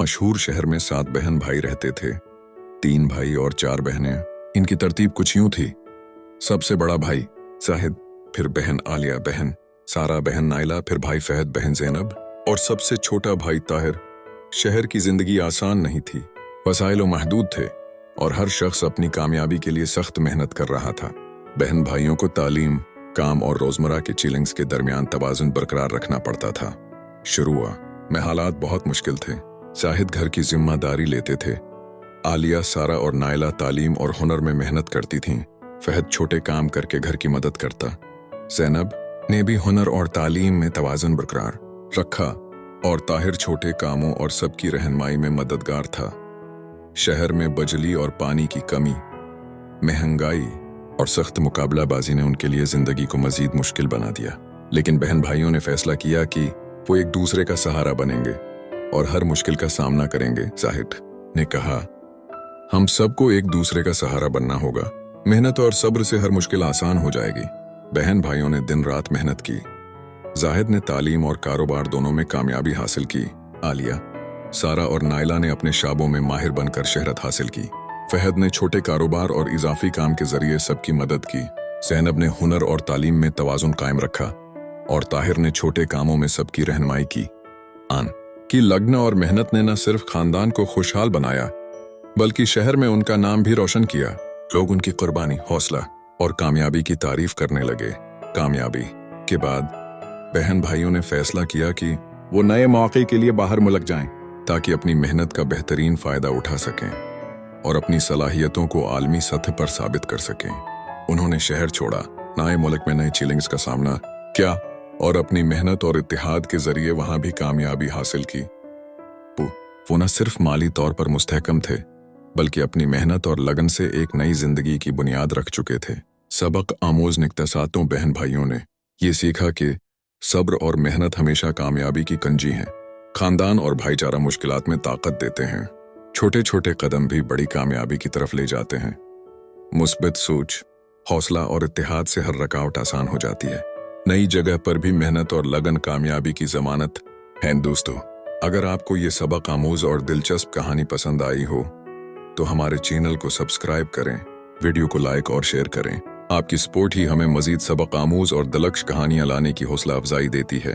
मशहूर शहर में 7 बहन भाई रहते थे। 3 भाई और 4 बहनें। इनकी तरतीब कुछ यूं थी। सबसे बड़ा भाई जाहिद, फिर बहन आलिया, बहन सारा, बहन नाइला, फिर भाई फहद, बहन ज़ैनब और सबसे छोटा भाई ताहिर। शहर की जिंदगी आसान नहीं थी। वसाइल महदूद थे और हर शख्स अपनी कामयाबी के लिए सख्त मेहनत कर रहा था। बहन भाइयों को तालीम, काम और रोजमर्रा के चैलेंज के दरमियान तवाज़ुन बरकरार रखना पड़ता था। शुरू में हालात बहुत मुश्किल थे। जाहिद घर की जिम्मेदारी लेते थे। आलिया, सारा और नाइला तालीम और हुनर में मेहनत करती थीं। फहद छोटे काम करके घर की मदद करता। ज़ैनब ने भी हुनर और तालीम में तवाज़ुन बरकरार रखा और ताहिर छोटे कामों और सबकी रहनुमाई में मददगार था। शहर में बिजली और पानी की कमी, महंगाई और सख्त मुकाबलाबाजी ने उनके लिए जिंदगी को मजीद मुश्किल बना दिया। लेकिन बहन भाइयों ने फैसला किया कि वो एक दूसरे का सहारा बनेंगे और हर मुश्किल का सामना करेंगे। जाहिद ने कहा, हम सबको एक दूसरे का सहारा बनना होगा। मेहनत और सब्र से हर मुश्किल आसान हो जाएगी। बहन भाइयों ने दिन रात मेहनत की। जाहिद ने तालीम और कारोबार दोनों में कामयाबी हासिल की। आलिया, सारा और नाइला ने अपने शाबों में माहिर बनकर शहरत हासिल की। फहद ने छोटे कारोबार और इजाफी काम के जरिए सबकी मदद की। ज़ैनब ने हुनर और तालीम में तवाज़ुन कायम रखा और ताहिर ने छोटे कामों में सबकी रहनुमाई की। आन की लगन और मेहनत ने न सिर्फ खानदान को खुशहाल बनाया बल्कि शहर में उनका नाम भी रोशन किया। लोग उनकी कुर्बानी, हौसला और कामयाबी की तारीफ करने लगे। कामयाबी के बाद बहन भाइयों ने फैसला किया कि वो नए मौके के लिए बाहर मुल्क जाएं ताकि अपनी मेहनत का बेहतरीन फायदा उठा सकें और अपनी सलाहियतों को आलमी सतह पर साबित कर सकें। उन्होंने शहर छोड़ा, नए मुल्क में नए चैलेंज का सामना किया और अपनी मेहनत और इत्तेहाद के जरिए वहां भी कामयाबी हासिल की। वो न सिर्फ माली तौर पर मुस्तहकम थे बल्कि अपनी मेहनत और लगन से एक नई जिंदगी की बुनियाद रख चुके थे। सबक आमोज निक्तसातों बहन भाइयों ने ये सीखा कि सब्र और मेहनत हमेशा कामयाबी की कंजी हैं। खानदान और भाईचारा मुश्किलात में ताकत देते हैं। छोटे छोटे कदम भी बड़ी कामयाबी की तरफ ले जाते हैं। मुस्बित सोच, हौसला और इत्तेहाद से हर रुकावट आसान हो जाती है। नई जगह पर भी मेहनत और लगन कामयाबी की जमानत है। दोस्तों, अगर आपको ये सबक आमोज और दिलचस्प कहानी पसंद आई हो तो हमारे चैनल को सब्सक्राइब करें, वीडियो को लाइक और शेयर करें। आपकी सपोर्ट ही हमें मजीद सबक आमोज और दिलकश कहानियां लाने की हौसला अफजाई देती है।